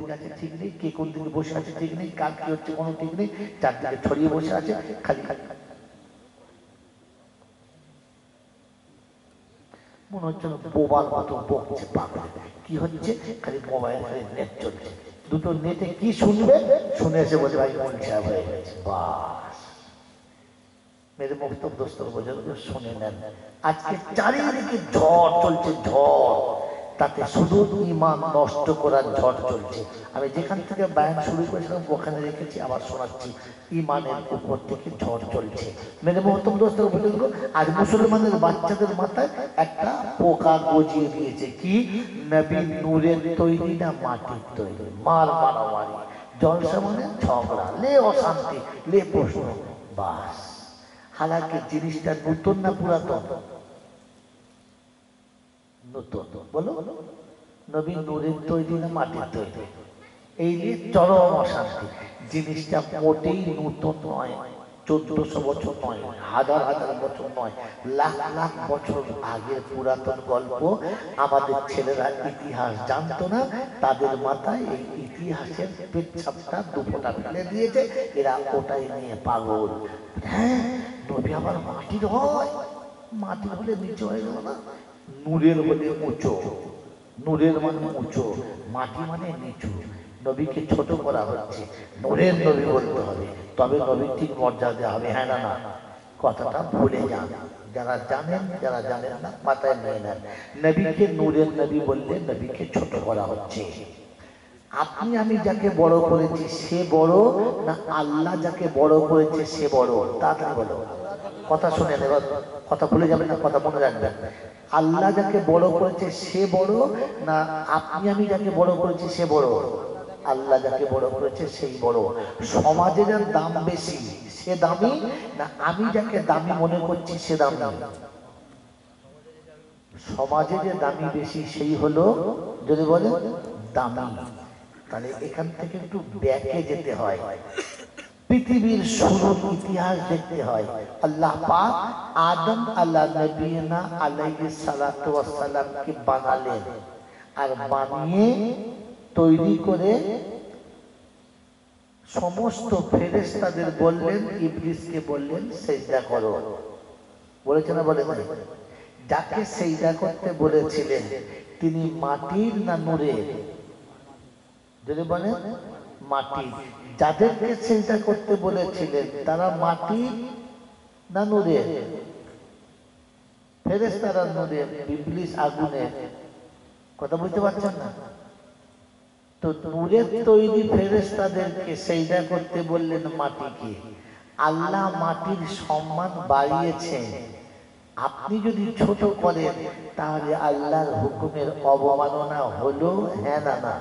দিকে আছে ঠিক নেই, কে কোন দিকে বসে আছে ঠিক নেই, কার কি হচ্ছে কোনো ঠিক নেই, চারদিকে ছড়িয়ে বসে আছে, খালি খালি মনে হচ্ছে বোবার মতো বকছে পাগল। কি হচ্ছে? খালি মোবাইল, খালি নেট চলছে, দুটো নেটে কি শুনবে, শুনে এসে বলছে ভাই মন খারাপ হয়ে গেছে। বাস মেরে বক্তব্য দোস্ত বোঝালো, শুনে নেন। আজকে চারিদিকে ঝড় চলছে, ঝড়, তাতে শুধু ঈমান নষ্ট করার ঝড় চলছে। আমি যেখান থেকে বয়ান শুরু করেছিলাম ওখানে রেখেছি, আবার শোনাচ্ছি, ঈমানের উপর থেকে ঝড় চলছে। মেরে বক্তব্য দোস্ত বোঝালো, আজ মুসলমানের বাচ্চাদের মাথায় একটা পোকা গজিয়ে দিয়েছে। কি? নবী নূরের তৈরি না মাটির তৈরি? মার মারামারি, জলসা মানে ঝগড়া, লে অশান্তি, লে প্রশ্ন, বাস। হালাকি জিনিসটা নতুন না পুরাতন? নতুন। বলো, নবী নূরের তৈরি না মাটির তৈরি? এই যে চরম অশান্তি, জিনিসটা মোটেই নতুন নয়। 1400 বছর নয়, হাজার হাজার বছর নয়, লাখ লাখ বছর আগের পুরাতন গল্প। আমাদের ছেলেরা ইতিহাস জানতো না, তাদের মাথায় এই ইতিহাসের পেচ্ছাপটা দুপোটা ফেলে দিয়েছে, এরা ওটাই নিয়ে পাগল। হ্যাঁ, নবী আবার মাটির হয়, মাটির হলে নিচু হয়ে গেল না? নূরের হলে উঁচু, নূরের মানে উঁচু, মাটি মানে নিচু। নবীকে ছোট করা হচ্ছে, নূরের নবী বলতে হবে, তবে নবীর ঠিক মর্যাদা হবে। হ্যাঁ না? না, কথাটা ভুলে যান। যারা জানেন, যারা জানেন না মাথায় নিয়ে নেন। নবীকে নূরের নবী বললে নবীকে ছোট করা হচ্ছে। আপনি আমি যাকে বড় করেছি সে বড় না আল্লাহ যাকে বড় করেছে সে বড়? তাড়াতাড়ি বলো, কথা শুনে নেবার, কথা ভুলে যাবেন না, কথা মনে রাখবেন। আল্লাহ যাকে বড় করেছে সে বড় না আপনি আমি যাকে বড় করেছি সে বড়? আল্লাহ যাকে বড় করেছে সেই বড়। সমাজে যার দাম বেশি সে দামি না আমি যাকে দামি মনে করছি সে দামি? সমাজে যে দামি বেশি সেই হলো, যদি বলেন, দামি। তাহলে এখান থেকে একটু ব্যাকে যেতে হয়, পৃথিবীর শুরুর ইতিহাস দেখতে হয়। আল্লাহ পাক আদম আলা নবিয়িনা আলাইহিস সালাতু ওয়াস সালামকে বানালেন, আর বানিয়ে তৈরি করে সমস্ত ফেরেশতাদের বললেন, ইবলিসকে বললেন সিজদা করো। বলেছে না বলে নাই? যাকে সিজদা করতে বলেছিলেন তিনি মাটির না নূরের? যদি বলেন মাটি। যাদেরকে সিজদা করতে বলেছিলেন তারা মাটি না নূরের? ফেরেশতারা নূরের, ইবলিস আগুনের। কথা বুঝতে পারছেন না? তো নূরের তৈরি ফেরেশতাদেরকে সিজদা করতে বললেন মাটিকে। আল্লাহ মাটির সম্মান বাড়িয়েছেন, আপনি যদি ছোট করেন তাহলে আল্লাহর হুকুমের অবমাননা হলো? হ্যাঁ না? না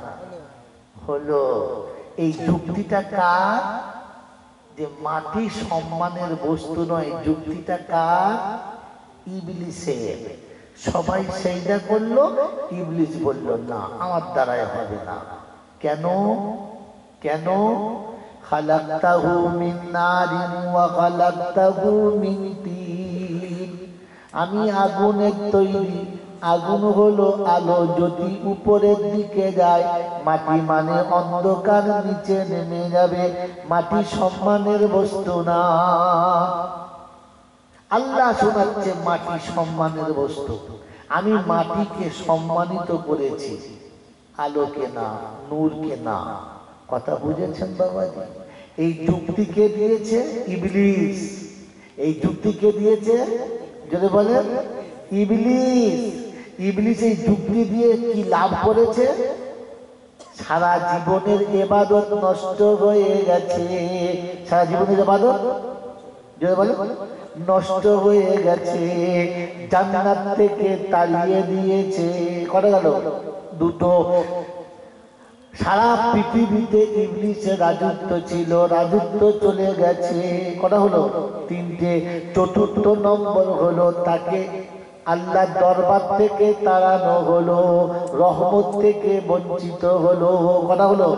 হলো। এই যুক্তিটা কার? যে মাটি সম্মানের বস্তু নয়, যুক্তিটা কার? ইবলিসের। সবাই সিজদা করলো, ইবলিস বলল না আমার দ্বারাই হবে না। কেন? কেন? খালাকতাহু মিন নারিন ওয়া খালাকতাহু মিন তিন। আমি আগুনের তৈরি, আগুন হলো আলো, জ্যোতি উপরের দিকে যায়, মাটি মানে অন্ধকার নিচে নেমে যাবে, মাটি সম্মানের বস্তু না। আল্লাহ শোনাচ্ছে মাটি সম্মানের বস্তু, আমি মাটিকে সম্মানিত করেছি, আলোকে না, নূরকে না। কথা বুঝেছেন বাবাজি? এই যুক্তিকে দিয়েছে ইবলিস, এই যুক্তিকে দিয়েছে, যদি বলেন, ইবলিস। ইবলিস এই যুক্তি দিয়ে কি লাভ করেছে? সারা জীবনের ইবাদত নষ্ট হয়ে গেছে। সারা জীবনের ইবাদত, যদি বলেন, নষ্ট হয়ে গেছে। জান্নাত থেকে তাড়িয়ে দিয়েছে। কটা গেল? দুটো। সারা পৃথিবীতে ইবলিসের রাজত্ব ছিল, রাজত্ব চলে গেছে। কটা হলো? তিনটে। চতুর্থ নম্বর হলো তাকে আল্লাহর দরবার থেকে তাড়ানো হলো, রহমত থেকে বঞ্চিত হলো। কটা হলো?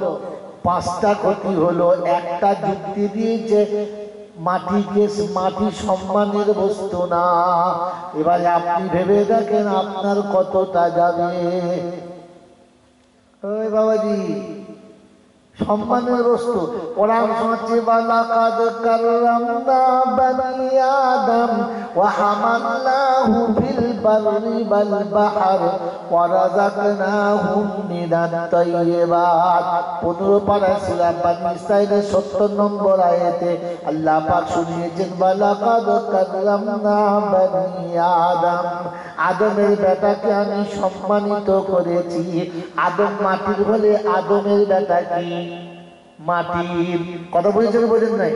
পাঁচটা ক্ষতি হলো। একটা যুক্তি দিয়েছে মাটিকে, মাটি সম্মানের বস্তু না। এবারে আপনি ভেবে দেখেন আপনার কতটা যাবে। ওই বাবাজি, সম্মানের বস্তু। কোরআন শোনাচ্ছে ওয়ালাকাদ কাররামনা বানি আদম ওয়া হামালনাহু ফিল বাররি ওয়াল বাহর ওয়া রাযাকনাহুম মিনাত তাইয়্যিবাত। 15 পারা সূরা বানি ইসরাঈলের 70 নম্বর আয়াতে আল্লাহ পাক শুনিয়েছেন ওয়ালাকাদ কাররামনা বানি আদম, আদমের বেটাকে আমি সম্মানিত করেছি। আদম মাটির বলে আদমের বেটা কি মাটির। কথা বুঝেছেন বোঝেন নাই?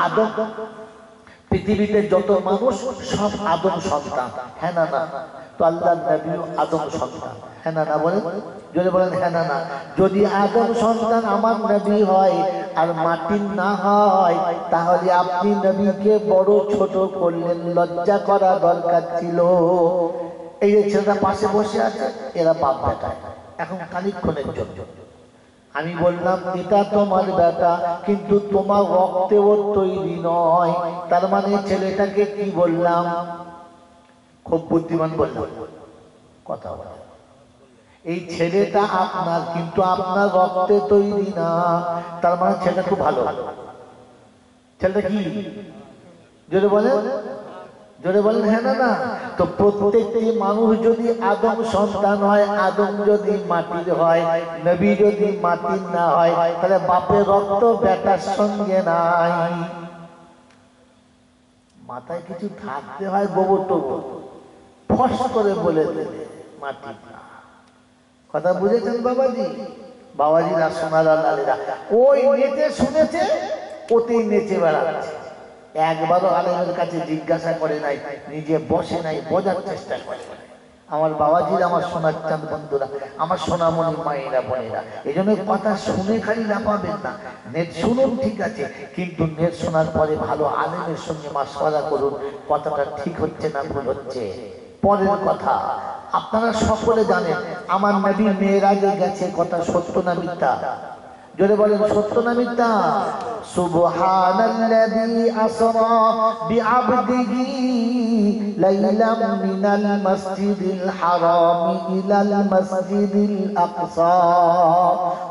আদম পৃথিবীতে যত মানুষ সব আদম সন্তান, হ্যাঁ না না? তো আল্লাহর নবীও আদম সন্তান, হ্যাঁ না না বলেন? যদি বলেন হ্যাঁ না না। যদি আদম সন্তান আমার নবী হয় আর মাটির না হয়, তাহলে আপনি নবীকে বড় ছোট করলেন, লজ্জা করা দরকার ছিল। এই যে ছেলেটা পাশে বসে আছে, এরা বাপ বেটা। এখন খানিকক্ষণের জন্য আমি বললাম এটা তোমার বেটা, কিন্তু তোমার রক্তেও তৈরি নয়। তার মানে ছেলেটাকে কি বললাম? খুব বুদ্ধিমান বললাম। কথা বলে এই ছেলেটা আপনার, কিন্তু আপনার রক্তে তৈরি না। তার মানে ছেলেটা খুব ভালো। ছেলেটা কি জোরে বলেন, জোরে বলেন হ্যাঁ না না? তো প্রত্যেকটি মানুষ যদি আদম সন্তান হয়, আদম যদি মাটির হয়, নবী যদি মাটির না হয়, তাহলে বাপের রক্ত বেটার সঙ্গে নাই। মাথায় কিছু থাকতে হয়, গোবর টোবর ফস করে বলে দেবে মাটির না। কথা বুঝেছেন বাবাজি? বাবাজিরা সোনারা লালেরা ওই নেচে শুনেছে, ওতেই নেচে বেড়াচ্ছে। একবারও আলেমের কাছে জিজ্ঞাসা করে নাই, নিজে বসে নাই, বোঝার চেষ্টা করে। আমার বাবাজির, আমার সোনার চাঁদ বন্ধুরা, আমার সোনামণি মায়েরা বোনেরা, এই জন্য কথা শুনে খালি না পাবেন না। নেট শুনুন ঠিক আছে, কিন্তু নেট শোনার পরে ভালো আলেমের সঙ্গে মাশওয়ারা করুন, কথাটা ঠিক হচ্ছে না ভুল হচ্ছে। পরের কথা, আপনারা সকলে জানেন আমার নবী মেরাজে গেছে, কথা সত্য না মিথ্যা? জোরে বলেন সত্য না মিথ্যা? সুবহানাল্লাযী আসরা বিআবদিহি লাইলাম মিনাল মাসজিদিল হারাম ইলাল মাসজিদিল আকসা।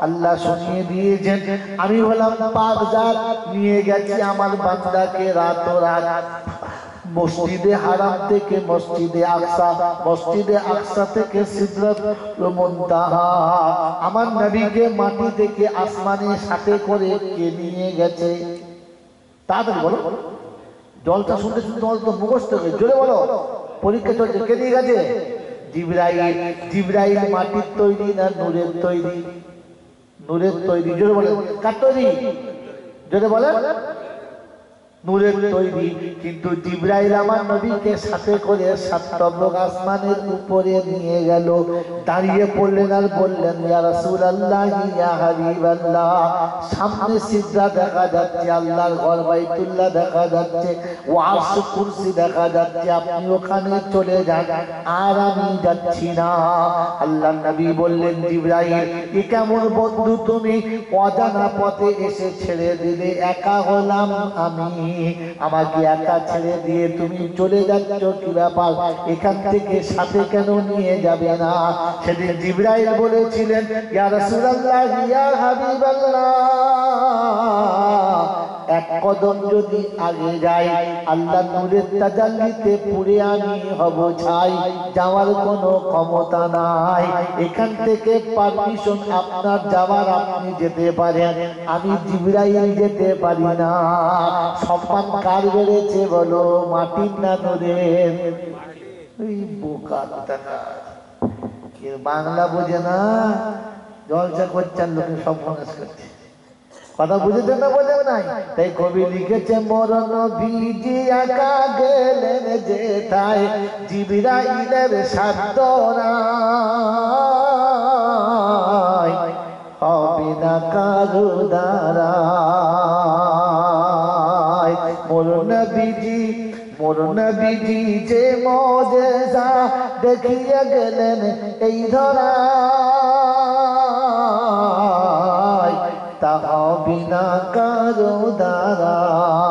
আল্লাহ শুনিয়ে দিয়েছেন, আমি হলাম পাক জাত, নিয়ে গেছি আমার বান্দাকে রাত মসজিদে হারাম থেকে মসজিদে আকসা, মসজিদে আকসা থেকে সিদরাতুল মুনতাহা। আমার নবীকে মাটি থেকে আসমানের সাথে করে কে নিয়ে গেছে? তাড়াতাড়ি বলো, জলটা শুনতে শুনতে তোমার তো মুখস্থ হয়ে, জোরে বলো, পরীক্ষা চলছে, কে নিয়ে গেছে? জিবরাইল। জিবরাইল মাটির তৈরি না নূরের তৈরি? নূরের তৈরি। জোরে বলে, কার তৈরি? জোরে বলে, নূরের তৈরি। কিন্তু জিবরাইল আমার নবীকে সাথে করে 7 নম্বর আসমানের উপরে নিয়ে গেল। দাঁড়িয়ে পড়লেন আর বললেন, ইয়া রাসূলুল্লাহ, ইয়া হাবিবাল্লাহ, সামনে সিদরা দেখা যাচ্ছে, আল্লাহর ঘর বাইতুল্লাহ দেখা যাচ্ছে, ওয়াস কুরসি দেখা যাচ্ছে, আপনি ওখানে চলে যান, আর আমি যাচ্ছি না। আল্লাহর নবী বললেন, জিবরাইল, এ কেমন বন্ধু তুমি, অজানা পথে এসে ছেড়ে দিলে, একা হলাম আমি, আমাকে একা ছেড়ে দিয়ে তুমি চলে যাচ্ছ, কি ব্যাপার? এখান থেকে সাথে কেন নিয়ে যাবে না? সেদিন জিবরাইল বলেছিলেন, ইয়া রাসূলুল্লাহ, ইয়া হাবিবাল্লাহ, এক কদম যদি আগে যাই, আল্লাহ নূরের তাজাল্লিতে পুড়ে আমি হব ছাই, যাওয়ার কোনো ক্ষমতা নাই। এখান থেকে পারমিশন আপনার যাওয়ার, আপনি যেতে পারেন, আমি জিবরাইল যেতে পারি না। সম্মান কার বেড়েছে বলো, মাটির না নূরের? ওই বোকা বাংলা বোঝে না, জলসা করছেন, লোকে সব মনস করছে। কথা বুঝেছেন না বোঝেন নাই? তাই কবি লিখেছে, মোর নবীজি একা গেলেন যেথায়, জিবরাইলের সাধ্য নাই, হবে না কারো দ্বারাই। মোর নবীজি যে মজেজা দেখিয়ে গেলেন এই ধরায়, তা হবে না কারো দ্বারাই।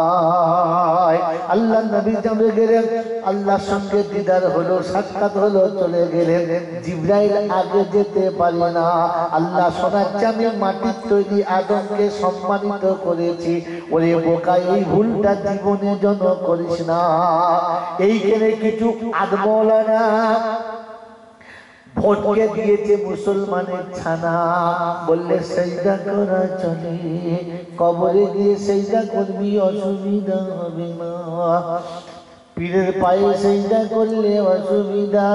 আল্লাহ নবী জমে গেলেন আল্লাহর সঙ্গে দিদার হলো, সাক্ষাৎ হলো, চলে গেলেন। জিবরাইল আগে যেতে পারে না। আল্লাহ শোনাচ্ছে আমি মাটির তৈরি আদমকে সম্মানিত করেছি। ওরে বোকা, এই ভুলটা জীবনে যেন করিস না। এইখানে কিছু আদমওয়ালারা ভোটকে দিয়েছে মুসলমানের ছানা, বললে সেজদা করা চলে, কবরে গিয়ে সেজদা করবি অসুবিধা হবে না, পীরের পায়ে সেজদা করলে অসুবিধা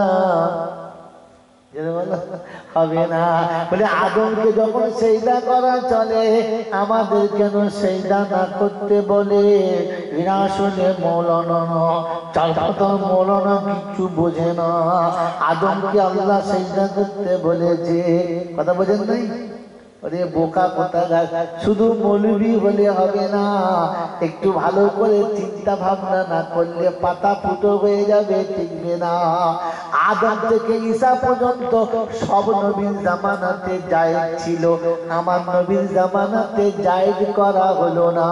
হবে না। বলে আদমকে যখন সেজদা করা চলে, আমাদের কেন সেজদা না করতে বলে? এরা আসলে মৌলানা মৌলানা কিচ্ছু বোঝে না। আদমকে আল্লাহ সেজদা করতে বলেছে, কথা বোঝেন নাই? ওরে বোকা কোথাকার, শুধু মৌলবি হলে হবে না, একটু ভালো করে চিন্তা ভাবনা না করলে পাতা ফুটো হয়ে যাবে, টিকবে না। আদম থেকে ঈসা পর্যন্ত সব নবীর জামানাতে জায়েজ ছিল, আমার নবীর জামানাতে জায়েজ করা হলো না।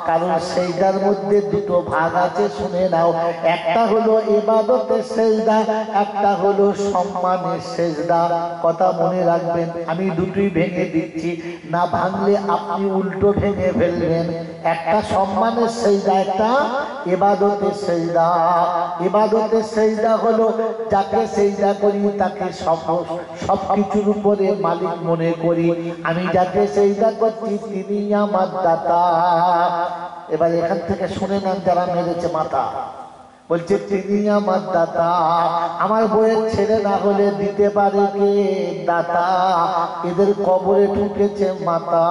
কারণ সেজদার মধ্যে দুটো ভাগ আছে, শুনে নাও। একটা হলো ইবাদতের সেজদা, একটা হলো সম্মানের সেজদা। কথা মনে রাখবেন, আমি দুটোই ভেঙে দিচ্ছি, না ভাঙলে আপনি উল্টো ভেঙে ফেলবেন। একটা সম্মানের সেজদা, একটা ইবাদতের সেজদা। ইবাদতের সেজদা হলো যাকে সেজদা করি তাকে সব কিছুর উপরে মালিক মনে করি। আমি যাকে সেজদা করছি তিনি আমার দাতা। এবার এখান থেকে শুনে নেন যারা মেরেছে মাথা, বলছে তিনি আমার দাতা। আমার বইয়ের ছেলে না হলে দিতে পারে কে? দাতা। এদের কবরে ঢুকেছে মাতা।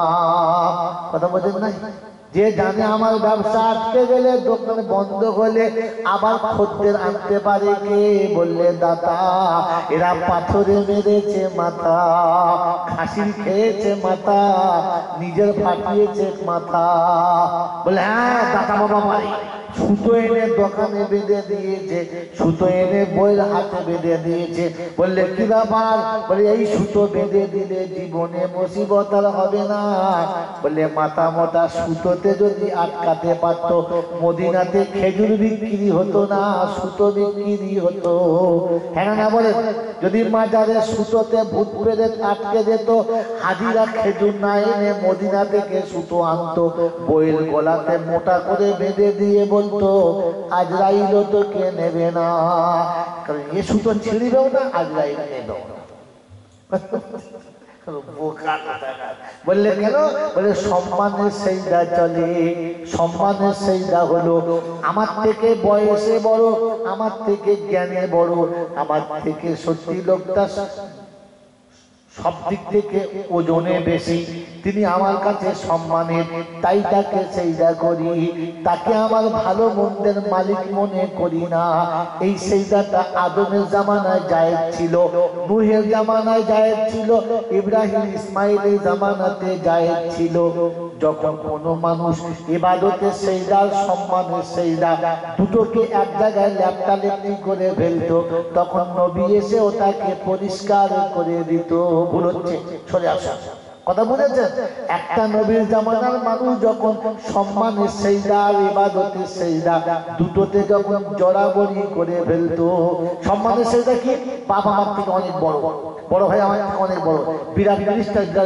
কথা বোঝেন নাই? যে জানে আমার ব্যবসা আটকে গেলে, দোকান বন্ধ হলে আবার খদ্দের আনতে পারে কে? বললে দাতা। এরা পাথরে মেরেছে মাথা, খাসি খেয়েছে মাথা, নিজের ফাটিয়েছে মাথা। বলে হ্যাঁ দাতা বাবা মারি। সুতো এনে দোকানে বেঁধে দিয়েছে, সুতো এনে বইয়ের হাতে বেঁধে দিয়েছে। বললে কি ব্যাপার? বলে এই সুতো বেঁধে দিলে জীবনে মুসিবত আর হবে না। বললে মাথা মোটা, সুতোতে যদি আটকাতে পারত, মদিনাতে খেজুর বিক্রি হতো না, সুতো বিক্রি হতো। হ্যাঁ না বলে? যদি মাজারে সুতোতে ভূত প্রেত আটকে যেত, হাজিরা খেজুর না এনে মদিনা থেকে সুতো আনতো, বইয়ের গলাতে মোটা করে বেঁধে দিয়ে বলতো আজরাইল তো কে নেবে না, কারণ এ সুতো ছিঁড়বেও না, আজরাইল নেবেও না। বললে কেন? বলে সম্মানের সেজদা চলে। সম্মানের সেজদা হলো আমার থেকে বয়সে বড়, আমার থেকে জ্ঞানে বড়, আমার থেকে সত্যি লোকটা সব দিক থেকে ওজনে বেশি, তিনি আমার কাছে সম্মানের, তাই তাকে সেজদা করি। তাকে আমার ভালো মন্দের মালিক মনে করি না। এই সেজদাটা আদমের জামানায় জায়েজ ছিল, নূহের জামানায় জায়েজ ছিল, ইব্রাহিম ইসমাইলের জামানাতে জায়েজ ছিল। যখন কোনো মানুষ ইবাদতের সেজদা আর সম্মানের সেজদা দুটোকে এক জায়গায় ল্যাপটালেপটি করে ফেলতো, তখন নবী এসে ওটাকে পরিষ্কার করে দিত। ভুল হচ্ছে, সরে আসা। কথা বুঝেছেন? একটা নবীর জামানার মানুষ যখন সম্মানের সেজদা আর ইবাদতের সেজদা দুটোতে যখন জড়াবড়ি করে ফেলতো। সম্মানের সেজদা কি? বাবা আমার থেকে অনেক বড়, বড় ভাই আমার থেকে অনেক বড়, বিরাট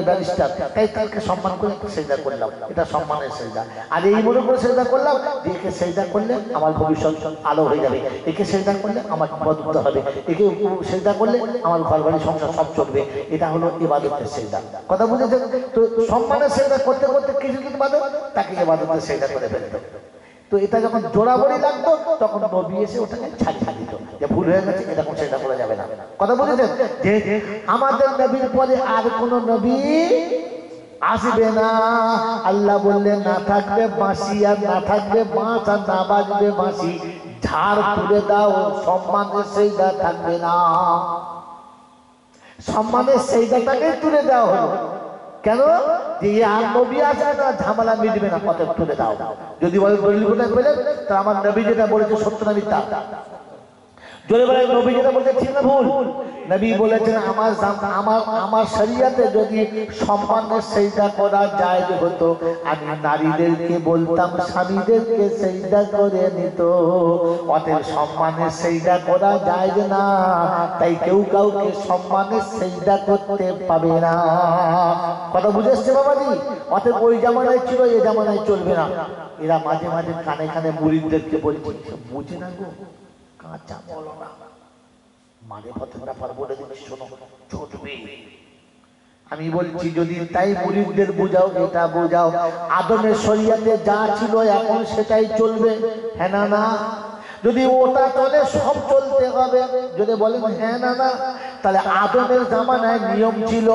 ব্যারিস্টার, তাই তাকে সম্মান করে সেজদা করলাম, এটা সম্মানের সেজদা। আর এই মনে করে সেজদা করলাম যে একে সেজদা করলে আমার ভবিষ্যৎ আলো হয়ে যাবে, একে সেজদা করলে আমার বদলতে হবে, একে সেজদা করলে আমার ঘর বাড়ি সংসার সব চলবে। এটা হলো ইবাদতের সেজদা। কথা বুঝেছেন? তো সম্মানের সেজদা করতে করতে কিছুদিন বাদে তাকে ইবাদতের সেজদা করে ফেলতো। তো এটা যখন জোড়াবড়ি লাগতো, তখন নবী এসে ওটাকে ছাড়িয়ে দিত, যে ভুল হয়ে গেছে, এটা কোন সেজদা করা যাবে না। কথা বুঝেছেন? যে আমাদের নবীর পরে আর কোন নবী আসবে না। আল্লাহ বললেন না থাকবে বাঁশি আর না থাকবে বাঁশ, আর না বাজবে বাঁশি, ঝাড় তুলে দাও, সম্মানের সেজদা থাকবে না। সম্মানের সেজদাটাকে তুলে দেওয়া হলো। কেন? যে আর নবী আসবে না, ঝামেলা মিটবে না, কত তুলে দাও। যদি বলে দলিল কোথায় পেলেন? তা আমার নবী যেটা বলেছে সত্য না মিথ্যা? জোরে বলে নবী যেটা বলতে ঠিক না ভুল? নবী বলেছেন আমার শরীয়তে যদি সম্মানের সেজদা করা জায়েজ হতো আমি নারীদেরকে বলতাম স্বামীদেরকে সেজদা করে নিত। অতএব সম্মানের সেজদা করা জায়েজ না, তাই কেউ কাউকে সম্মানের সেজদা করতে পাবে না। কথা বুঝে এসছে বাবাজি? অতএব ওই জামানায় ছিল, এই জামানায় চলবে না। এরা মাঝে মাঝে কানে কানে মুরিদদেরকে বলছে বুঝে না গো, কাঁচা বলো না, মানে পথের ব্যাপার বলে দিচ্ছি, শোনো চলবে। আমি বলছি যদি তাই মুরিদদের বুঝাও, এটা বুঝাও আদমের শরীয়তে যা ছিল এখন সেটাই চলবে, হ্যাঁ না না? যদি ওটা চলে সব চলতে হবে, যদি বলেন হ্যাঁ না না, তাহলে আদমের জামানায় নিয়ম ছিল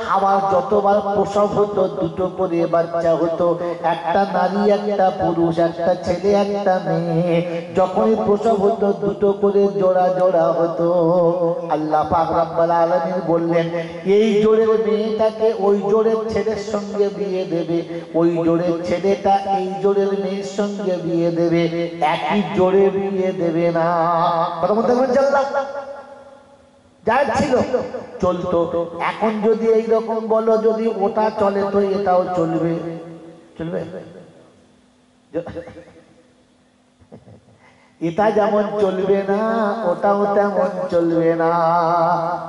হাওয়ার যতবার প্রসব হতো দুটো করে বাচ্চা হতো, একটা নারী একটা পুরুষ, একটা ছেলে একটা মেয়ে। যখনই প্রসব হতো দুটো করে জোড়া জোড়া হতো। আল্লাহ পাক রব্বুল আলামিন বললেন এই জোড়ের মেয়েটাকে ওই জোড়ের ছেলের সঙ্গে বিয়ে দেবে, ওই জোড়ের ছেলেটা এই জোড়ের মেয়ের সঙ্গে বিয়ে দেবে, একই জোড়ে বিয়ে দেবে না। কথা বলতে চললাম যা ছিল চলতো। এখন যদি এইরকম বলো যদি ওটা চলে তো এটাও চলবে, চলবে? এটা যেমন চলবে না ওটাও তেমন চলবে না।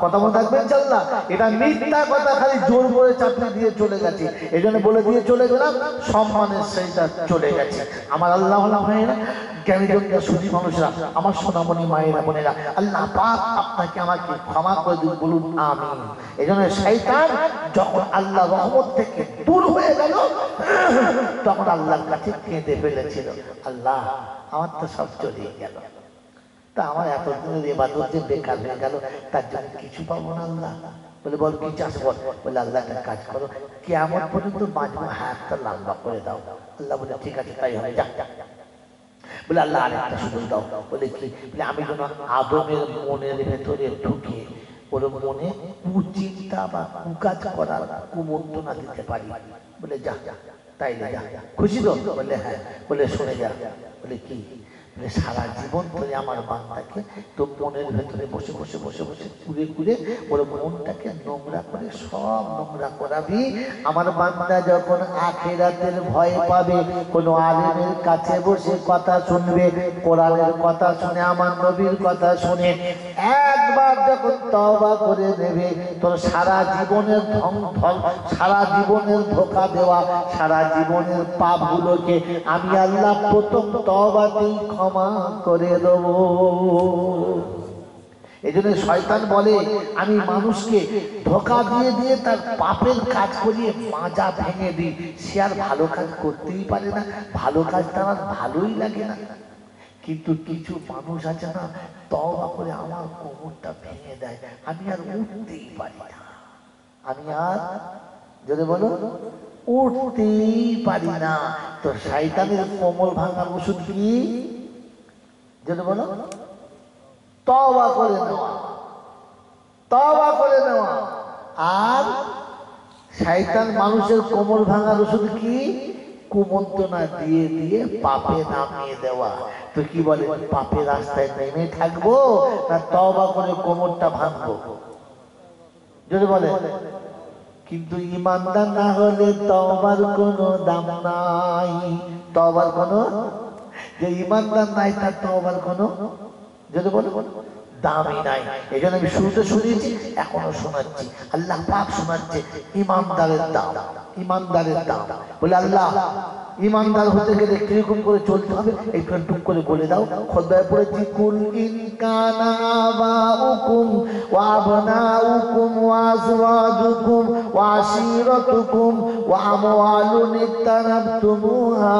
কথা মনে থাকবেন চলনা? এটা মিথ্যা কথা, খালি জোর করে চাপিয়ে দিয়ে চলে গেছে। এই জন্য বলে দিয়ে চলে গেলাম সম্মানের সেইটা চলে গেছে। আমার আল্লাহ ভাইয়েরা, জ্ঞানী জনরা, সুধী মানুষরা, আমার সোনামণি মায়েরা বোনেরা, আল্লাহ পাক আপনাকে আমাকে ক্ষমা করে দিন, বলুন আমিন। এই জন্য শয়তান যখন আল্লাহ রহমত থেকে দূর হয়ে গেল তখন আল্লাহর কাছে কেঁদে ফেলেছিল, আল্লাহ আমার তো সব চলে গেল, তা আমার এতদিনের ইবাদত যে বেকার হয়ে গেল, তার জন্য কিছু পাবো না আল্লাহ। বলে বল কি চাস বল? বলে আল্লাহ একটা কাজ করো, কিয়ামত পর্যন্ত বাঁচবো, হাতটা লম্বা করে দাও। আল্লাহ বলে ঠিক আছে তাই হবে, যা। বলে আল্লাহ আরেকটা সুযোগ দাও। বলে কি? বলে আমি যেন আদমের মনের ভেতরে ঢুকে ওর মনে কুচিন্তা বা কুকাজ করার কুমন্ত্রণা দিতে পারি। বলে যা, তাইলে যা, খুশি তো? বলে হ্যাঁ। বলে শুনে যা। বলে কি? বলে সারা জীবন ধরে আমার বান্দাকে তো মনের ভেতরে বসে বসে বসে বসে কুড়ে কুড়ে ওর মনটাকে নোংরা করে সব নোংরা করাবি। আমার বান্দা যখন আখিরাতের ভয় পাবে, কোনো আলেমের কাছে বসে কথা শুনবে, কোরআনের কথা শুনে, আমার নবীর কথা শুনে, একবার যখন তওবা করে নেবে, তোর সারা জীবনের সারা জীবনের ধোঁকা দেওয়া, সারা জীবনের পাপগুলোকে আমি আল্লাহ প্রথম তওবাতেই ক্ষমা করে দেব। এই জন্য শয়তান বলে আমি মানুষকে ধোঁকা দিয়ে দিয়ে তার পাপের কাজ করিয়ে মাজা ভেঙে দিই, সে আর ভালো কাজ করতেই পারে না, ভালো কাজ তার আর ভালোই লাগে না। কিন্তু কিছু মানুষ আছে না, তওবা করে আমার কোমরটা ভেঙে দেয়, আমি আর উঠতেই পারি না, আমি আর যদি বলো উঠতেই পারি না। তো শয়তানের কোমর ভাঙার ওষুধ কি? যদি বলো তওবা করে নেওয়া, তওবা করে নেওয়া। আর শয়তান মানুষের কোমর ভাঙার ওষুধ কি? কুমন্ত্রণা দিয়ে দিয়ে পাপে নামিয়ে দেওয়া। তো কি বলে, পাপের রাস্তায় নেমে থাকবো না তওবা করে কোমরটা ভাঙবো? যদি বলে কিন্তু ইমানদার না হলে তওবার কোনো দাম নাই। তওবার কোনো, যে ইমানদার নাই তার তওবার কোনো যদি বলে দামই নাই। এই জন্য আমি শুরুতে শুনিয়েছি, এখনো শোনাচ্ছি, আল্লাহ পাক শোনাচ্ছে ইমানদারের দাম, ইমানদারের দাম। বলে আল্লাহ ইমানদার হতে গেলে কিরকম করে চলতে হবে একটু টুক করে বলে দাও। খুতবায় পড়েছি কুল ইন কানা আবাউকুম ওয়া আবনাউকুম ওয়া আজওয়াজুকুম ওয়া আশিরাতুকুম ওয়া আমওয়ালুন ইকতারাবতুমুহা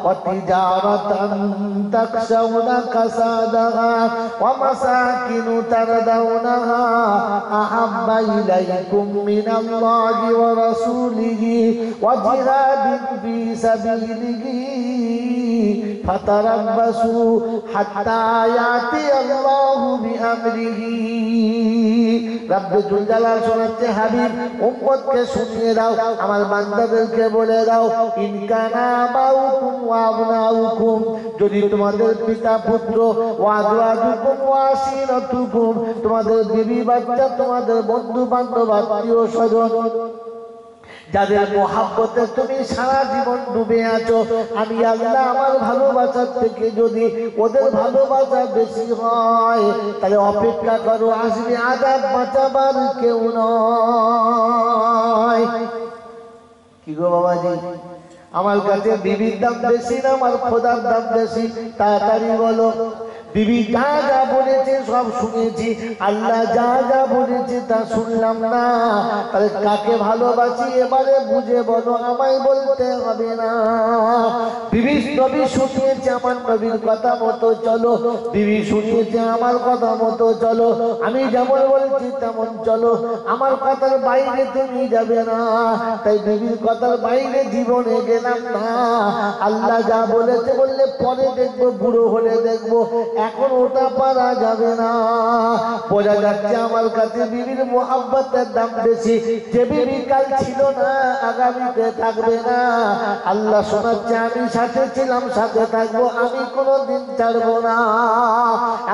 ওয়া তিজারাতান তাকশাউনা কাসাদাহা ওয়া মাসাকিন তারদাউনাহা আহাব্বা ইলাইকুম মিনাল্লাহি ওয়া রাসূলিহি ওয়া জিহাদিন ফি সাবিলিহি ফাতারাব্বাসু হাত্তা ইয়াতি আল্লাহু বিআমরিহি রব্বে জুল জালাল শোনাচ্ছে হাবিব উম্মতকে শুনিয়ে দাও আমার বান্দাদেরকে বলে দাও ইনকানা বাউকুম ওয়া আবনাউকুম যদি তোমাদের পিতা পুত্র ওয়া আজওয়াজুকুম ওয়া আসিরাতুকুম তোমাদের বিবি বাচ্চা তোমাদের বন্ধু বান্ধব আত্মীয় স্বজন যাদের মোহাব্বতে তুমি সারা জীবন ডুবে আছো আমি আল্লাহ আমার ভালোবাসার থেকে যদি ওদের ভালোবাসা বেশি হয় তাহলে অপেক্ষা করো আসবে আযাব বাঁচাবার কেউ নয় কি গো বাবাজি আমার কাছে বিবির দাম বেশি না আমার খোদার দাম বেশি তাড়াতাড়ি বলো বিবি যা যা বলেছে সব শুনেছি আল্লাহ যা যা বলেছে তা শুনলাম না তাহলে কাকে ভালোবাসি এবারে বুঝে বলো আমায় বলতে হবে না বিবি নবী শুনিয়েছে আমার নবীর কথা মতো চলো বিবি শুনিয়েছে আমার কথা মতো চলো আমি যেমন বলছি তেমন চলো আমার কথার বাইরে তুমি যাবে না তাই বিবির কথার বাইরে জীবনে গেলাম না আল্লাহ যা বলেছে বললে পরে দেখবো বুড়ো হলে দেখবো এখন ওটা পারা যাবে না বোঝা যাচ্ছে আমার কাছে বিবির মোহাব্বতের দাম বেশি যে বিবি কাল ছিল না আগামীতে থাকবে না আল্লাহ শোনাচ্ছে আমি সাথে ছিলাম সাথে থাকবো আমি কোনোদিন ছাড়বো না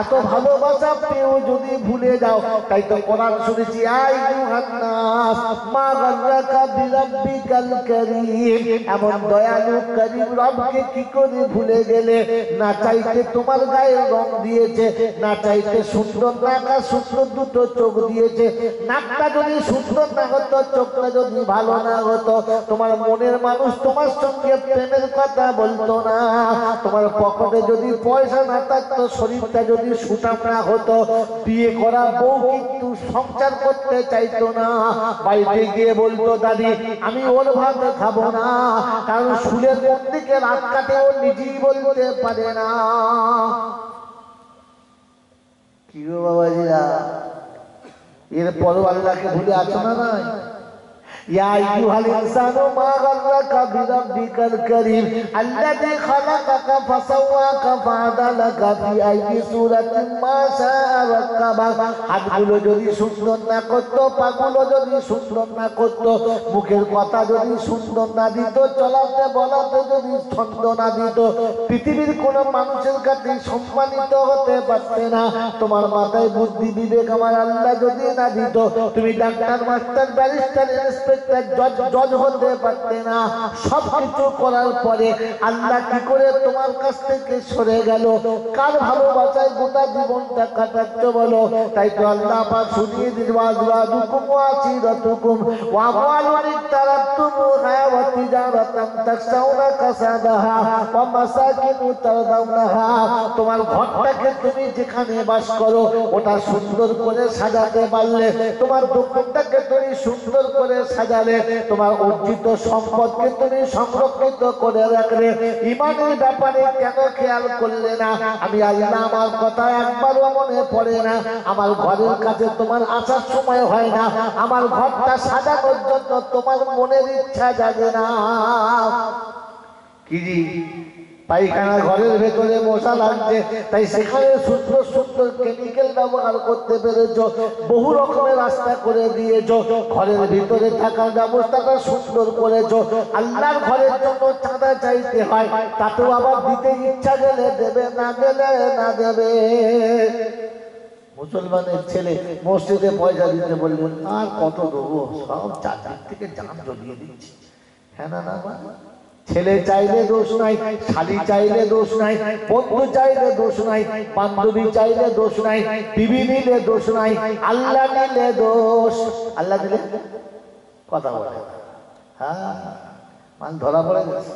এত ভালোবাসা পেয়েও যদি ভুলে যাও তাই তো কোরআন শুনেছি আইয়ুহান নাস মা গাররাকা বিরাব্বিকাল কারীম এমন দয়ালু করিম রবকে কি করে ভুলে গেলে না চাইতে তোমার গায়ে রং দিয়েছে না চাইতে সুন্দর নাকা সুন্দর দুটো চোখ দিয়েছে নাকটা যদি সুন্দর না হতো চোখটা যদি ভালো না হতো তোমার মনের মানুষ তোমার সঙ্গে প্রেমের কথা বলতো না তোমার পকেটে যদি পয়সা না থাকতো শরীরটা যদি সুঠাম না হতো বিয়ে করা বউ কিন্তু সংসার করতে চাইতো না বাড়িতে গিয়ে বলতো দাদি আমি ওর ভাত খাবো না কারণ শুলের দিকে রাত কাটে ও নিজেই বলতে পারে না কি গো বাবাজিরা এরপরও আল্লাহকে ভুলে আছো না নাই يا أيها الإنسان ما غرك بربك الكريم الذي خلقك فسواك فعدلك في أي سورة ما شاء ركبك হাতগুলো যদি সুন্দর না করতো পাগুলো যদি সুন্দর না করতো মুখের কথা যদি সুন্দর না দিত চলাতে বলাতে যদি ছন্দ না দিত পৃথিবীর কোন মানুষের কাছে সম্মানিত হতে পারতে না তোমার মাথায় বুদ্ধি বিবেক আমার আল্লাহ যদি না দিত তুমি ডাক্তার মাস্টার ব্যারিস্টার জজ হতে পারতে না সবকিছু করার পরে আল্লাহ কি করে তোমার কাছ থেকে সরে গেল কার ভালোবাসায় গোটা জীবনটা কাটাচ্ছ বলো তাই তো আল্লাহ পাক শুনিয়ে দিল ওয়াজওয়াজুকুম ওয়া আসিরাতুকুম ওয়া আমওয়ালুন তারাতুমুহা ওয়া তিজারাতান তাখশাউনা কাসাদাহা ওয়া মাসাকিনু তারদাউনাহা তোমার ঘরটাকে তুমি যেখানে বাস করো ওটা সুন্দর করে সাজাতে পারলে তোমার দোকানটাকে তুমি সুন্দর করে সাজালে তোমার অর্জিত সম্পদকে তুমি সংরক্ষিত করে রাখলে ঈমানের ব্যাপারে কেন খেয়াল করলে না আমি আল্লাহ আমার কথা একবারও মনে পড়ে না আমার ঘরের কাছে তোমার আসার সময় হয় না আমার ঘরটা সাজানোর জন্য তোমার মনের ইচ্ছা জাগে না কি জি পায়খানা ঘরের ভেতরে মশা লাগছে তাই সেখানে সুন্দর সুন্দর কেমিক্যাল ব্যবহার করতে পেরেছো বহু রকমের রাস্তা করে দিয়েছো ঘরের ভিতরে থাকার ব্যবস্থাটা সুন্দর করেছো আল্লাহর ঘরের জন্য চাঁদা চাইতে হয় তাতেও আবার দিতে ইচ্ছা গেলে দেবে না গেলে না দেবে মুসলমানের ছেলে মসজিদে পয়সা দিতে বললেন আর কত দেবো সব চারদিক থেকে জান জ্বলিয়ে দিচ্ছি হ্যাঁ না না ছেলে চাইলে দোষ নাই শালি চাইলে দোষ নাই বন্ধু চাইলে দোষ নাই বান্ধবী চাইলে দোষ নাই বিবি নিলে দোষ নাই আল্লাহ নিলে দোষ আল্লাহ দিলে কথা বলে হ্যাঁ মান ধরা পড়ে গেছে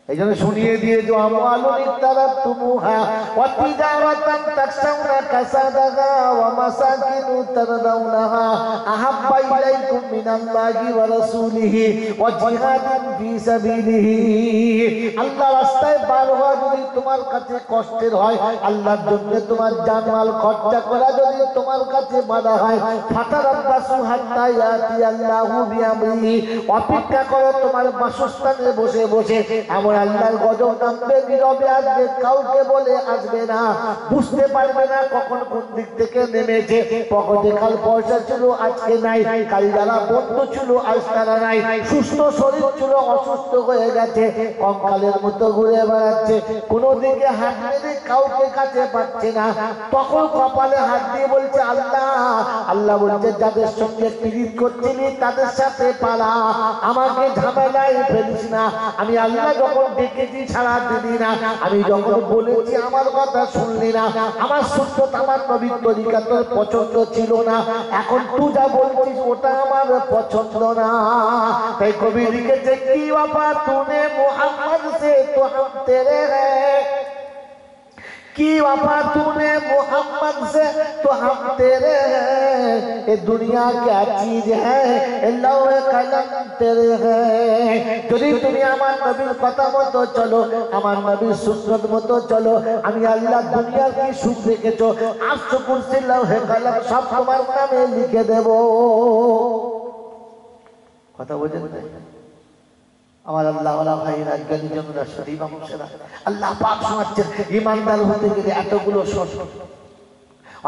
এই জন্য শুনিয়ে দিয়ে যে আমওয়ালুন তারাতুমুহা ওয়া তিজারাতান তাখশাউনা কাসাদাহা ওয়া মাসাকিনু তারদাউনাহা আহাব্বা ইলাইকুম মিনাল্লাহি ওয়া রাসূলিহি ওয়া জিহাদিন ফি সাবিলিহি আল্লাহ রাস্তায় বার হওয়া যদি তোমার কাছে কষ্টের হয় আল্লাহর জন্য তোমার জানমাল খরচা করা যদি তোমার কাছে বাধা হয় ফাতারাব্বাসু হাত্তা ইয়াতি আল্লাহু বিআমরিহি অপেক্ষা করো তোমার বাসস্থানে বসে বসে এমন এখন আল্লাহর গজব নামবে, নীরবে আসবে, কাউকে বলে আসবে না, বুঝতে পারবে না কখন কোন দিক থেকে নেমেছে। পকেটে কাল পয়সা ছিল, আজকে নাই। কাল যারা বন্ধু ছিল, আজ তারা নাই। সুস্থ শরীর ছিল, অসুস্থ হয়ে গেছে, কঙ্কালের মতো ঘুরে বেড়াচ্ছে, কোনো দিকে হাত মেরে কাউকে কাছে পাচ্ছে না। তখন কপালে হাত দিয়ে বলছে আল্লাহ, আল্লাহ বলছে যাদের সঙ্গে পীড়িত করছিলি তাদের সাথে পালা, আমাকে ঝামেলায় ফেলিস না। আমি আল্লাহ যখন ডেকেছি ছাড়া দিলি না, আমি যখন বলেছি আমার কথা শুনলি না, আমার সুন্নত আমার নবীর তরিকা তোর পছন্দ ছিল না, এখন তুই যা বলছিস ওটা আমার পছন্দ না। তাই কবি লিখেছে কি বাবা তूने मोहम्मद से तो हम तेरे हैं, की वफा तूने मोहम्मद से तो हम तेरे हैं, ये दुनिया क्या चीज है, लौह कलम तेरे हैं। যদি তুমি আমার নবীর কথা মতো চলো, আমার নবীর সুন্নত মতো চলো, আমি আল্লাহ দুনিয়ার কি সুখ রেখেছো, আরশ কুরসি লৌহ কলম সব তোমার নামে লিখে দেব। কথা বোঝেন না আমার আল্লাহ ওয়ালা ভাইরা, জ্ঞানী জনরা, শরীফ মানুষেরা, আল্লাহ পাক শোনাচ্ছেন ঈমানদার হতে গেলে এতগুলো শর্ত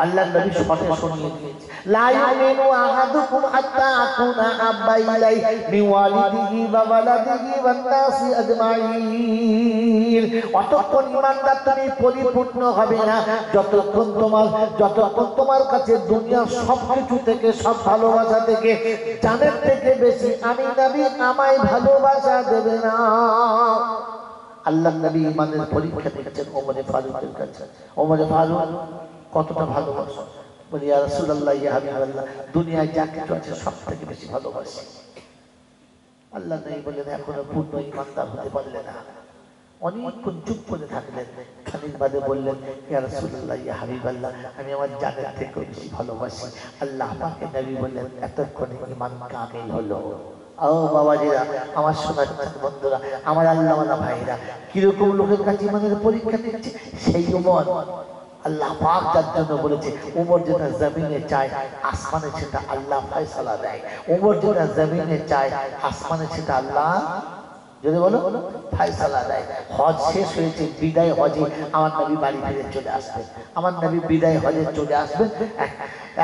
আল্লাহর নবী শর্তে শুনিয়ে দিয়েছে। লা ইউমিনু আহাদুকুম হাত্তা আকুনা আব্বা ইলাইহি মিন ওয়ালিদিহি ওয়া ওয়ালাদিহি ওয়ান নাসি আজমাইন। অতক্ষণ ঈমানদার তুমি পরিপূর্ণ হবে না যতক্ষণ তোমার কাছে দুনিয়ার সবকিছু থেকে, সব ভালোবাসা থেকে, জানের থেকে বেশি আমি নবী আমায় ভালোবাসা দেবে না। আল্লাহ নবী ঈমানের পরীক্ষা দিয়েছেন ওমর ফারুকের কাছে। ওমর ফারুক কতটা ভালোবাসা, বলি ইয়া রাসূলুল্লাহ ইয়া হাবিবাল্লাহ, দুনিয়ায় যা কিছু আছে সব থেকে বেশি ভালোবাসি। আল্লাহ নবী বললেন এখনো পূর্ণ ঈমানদার হতে পারলে না। অনেকক্ষণ চুপ করে থাকলেন, খানিক বাদে বললেন ইয়া রাসূলুল্লাহ ইয়া হাবিবাল্লাহ, আমি আমার জানের থেকে বেশি ভালোবাসি। আল্লাহ পাকের নবী বললেন এতক্ষণে ঈমান কামিল হলো। ও বাবাজিরা, আমার সোনার বন্ধুরা, আমার আল্লাহওয়ালা ভাইরা, কিরকম লোকের কাছে ঈমানের পরীক্ষা দিচ্ছে সেই ওমর। আল্লাহ পাক যার জন্য বলেছে ওমর যেটা জমিনে চায় আসমানে সেটা আল্লাহ ফয়সালা দেয়। ওমর যেটা জমিনে চায় আসমানে সেটা আল্লাহ যদি বলো ফয়সালা দেয়। হজ শেষ হয়েছে, বিদায় হজে আমার নবী বাড়ি ফিরে চলে আসবেন। আমার নবী বিদায় হজে চলে আসবেন,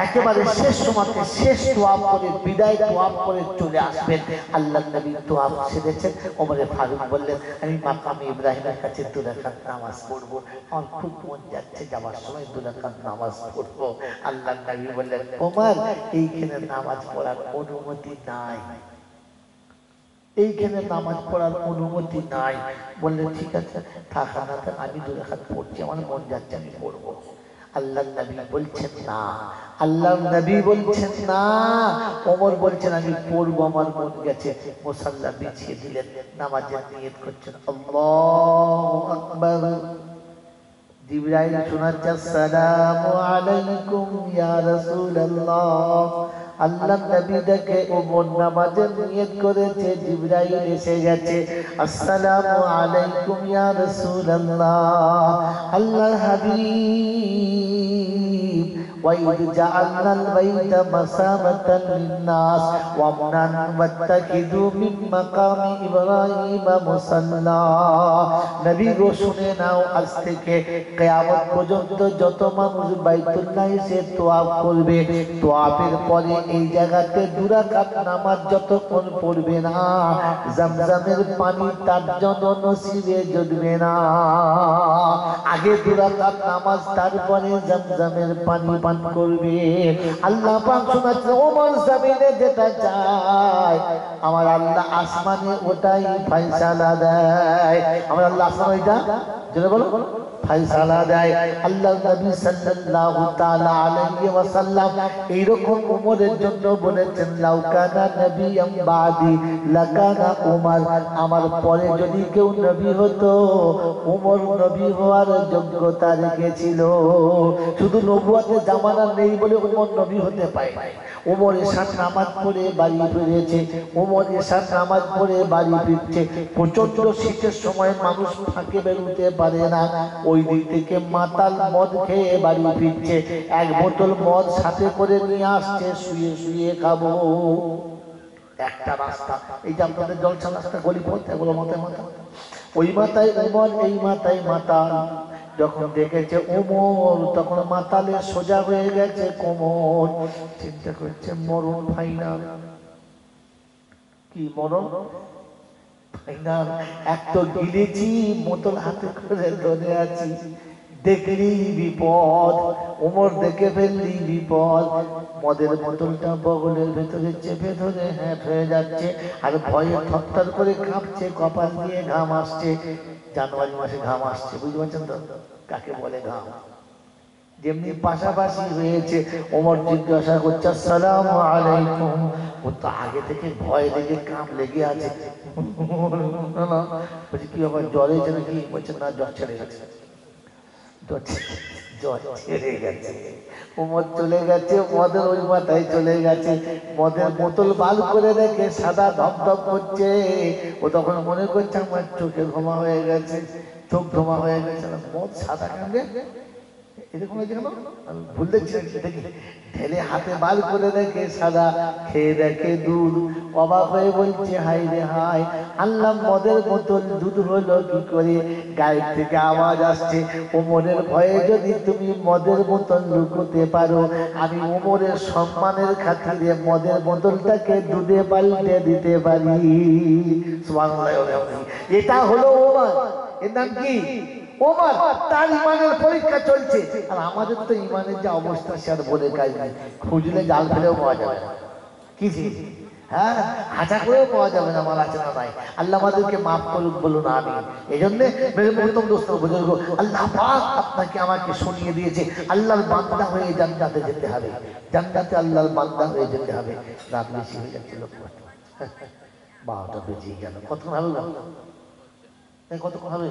একেবারে শেষ সময়তে শেষ তোয়াফ করে, বিদায় তোয়াফ করে চলে আসবেন। আল্লাহ নবী তোয়াফ সেরেছেন। ওমরে ফারুক বললেন আমি মাকামে ইব্রাহিমের কাছে 2 রাকাত নামাজ পড়বো, আমার খুব মন যাচ্ছে যাওয়ার সময় 2 রাকাত নামাজ পড়বো। আল্লাহ নবী বললেন ওমর এইখানে নামাজ পড়ার অনুমতি নাই, এইখানে নামাজ পড়ার অনুমতি নাই। বললেন ঠিক আছে থাকা না থাক, আমি 2 রাকাত পড়ছি, আমার মন যাচ্ছে আমি পড়বো। আল্লাহ নবী বলছেন না, আল্লাহ নবী বলছেন না, ওমর বলছেন আমি পড়বো, আমার মন গেছে। মুসাল্লা বিছিয়ে দিলেন, নামাজের নিয়ত করছেন। আল্লাহু আকবার। জিবরাইল শোনাচ্ছে আসসালামু আলাইকুম ইয়া রাসূলুল্লাহ। আল্লাহ নবী দেখে ওমর নামাজের নিয়ত করেছে, জিবরাইল এসে গেছে। আসসালামু আলাইকুম ইয়া রাসূলুল্লাহ। আল্লাহর হাবিব وَإِذْ جَعَلْنَا الْبَيْتَ مَثَابَةً لِلنَّاسِ وَأَمْنًا وَاتَّخِذُوا مِن مَّقَامِ إِبْرَاهِيمَ مُصَلًّى। নবী গো শুনে নাও, আজ থেকে কিয়ামত পর্যন্ত যত মানুষ বাইতুল্লাহ এসে তোয়াফ করবে, তোয়াফের পরে এই জায়গাতে 2 রাকাত নামাজ যতক্ষণ পড়বে না জমজমের পানি তার জন্য নসিবে জুটবে না। আগে 2 রাকাত নামাজ, তারপরে জমজমের পানি পান করবে। আল্লাহ পাক শোনাচ্ছেন ওমর জমিনে যেটা চায় আমার আল্লাহ আসমানে ওটাই ফয়সালা দেয়। আমার আল্লাহ আসমানে ওইটা যেটা বলো ফয়সালা দেয়। আল্লাহ নবী সাল্লাল্লাহু তাআলা আলাইহি ওয়াসাল্লাম এইরকম ওমরের জন্য বলেছেন লাউ কানা নবিয়াম বাদি লাকানা ওমর, আমার পরে যদি কেউ নবী হতো ওমর নবী হওয়ার যোগ্যতা রেখেছিল। শুধু নবুয়তের জামানা নেই বলে ওমর নবী হতে পারে নাই। ওমর এশার নামাজ পড়ে বাড়ি ফিরেছে, ওমর এশার নামাজ পড়ে বাড়ি ফিরছে। প্রচন্ড শীতের সময় মানুষ ফাঁকে বেরোতে পারে না, ওই দিক থেকে মাতাল মদ খেয়ে বাড়ি ফিরছে। 1 বোতল মদ সাথে করে নিয়ে আসছে, শুয়ে শুয়ে খাবো। একটা রাস্তা, এই যে আপনাদের জলসা রাস্তা গলি পথ, এগুলো মতে ওই মাথায় ওমর, এই মাথায় মাতাল। যখন দেখেছে ওমর, তখন মাতালে সোজা হয়ে গেছে কোমর। চিন্তা করছে মরণ ফাইনাল। কি মরণ ফাইনাল? এক তো গিলেছি, বোতল হাতে করে ধরে আছি, দেখলি বিপদ। ওমর দেখে ফেললি বিপদ। মদের বোতলটা বগলের ভেতরে চেপে ধরে হ্যাঁ হয়ে যাচ্ছে, আর ভয়ে থরথর করে কাঁপছে, কপাল দিয়ে ঘাম আসছে। জানুয়ারি মাসে ঘাম আসছে, বুঝতে পারছেন তো কাকে বলে ঘাম। যেমনি পাশাপাশি হয়েছে, ওমর জিজ্ঞাসা করছে আসসালামু আলাইকুম। ও তো আগে থেকে ভয় লেগে কাঁপ লেগে আছে। বলছি কি ব্যাপার, জ্বর হয়েছে নাকি? বলছে না, জ্বর ছেড়ে গেছে। জ্বর ছেড়ে গেছে। ওমর চলে গেছে, মদের ওই মাথায় চলে গেছে। মদের বোতল বাল করে রেখে সাদা ধপধপ করছে। ও তখন মনে করছে আমার চোখে ঘুমা হয়ে গেছে, চোখ ধোমা হয়ে গেছে। মদ সাদা কাঁদে এরকম হয়েছে কেন? আমি ভুল দেখছি দেখি। ঢেলে হাতে বাল করে রেখে সাদা, খেয়ে দেখে দুধ। অবাক হয়ে বলছে হাই রে হাই, আনলাম মদের বোতল, দুধ হলো কি করে? গায়ের থেকে আওয়াজ আসছে, ওমরের ভয়ে যদি তুমি মদের বোতল লুকোতে পারো, আমি ওমরের সম্মানের খাতিরে মদের বোতলটাকে দুধে পাল্টে দিতে পারি। সুবহানাল্লাহ। এটা হলো ওমর। এর নাম কি? ওমর। তার ইমানের পরীক্ষা চলছে। আর আমাদের তো ইমানের যে অবস্থা, সে আর বলে কাজ নাই। খুঁজলে জাল ফেলেও পাওয়া যাবে না। কি হ্যাঁ, হাঁটা করেও পাওয়া যাবে না, আমার আছে না নাই। আল্লাহ আমাদেরকে মাফ করুক, বলুন আমিন। এই জন্যে মেরে মুহতম দোস্ত বুজুর্গ, আল্লাহ পাক আপনাকে আমাকে শুনিয়ে দিয়েছে আল্লাহর বান্দা হয়ে জান্নাতে যেতে হবে। জান্নাতে আল্লাহর বান্দা হয়ে যেতে হবে। রাত বেশি হয়ে যাচ্ছিল, 12টা বেজে গেল। কতক্ষণ হবে? কতক্ষণ হবে?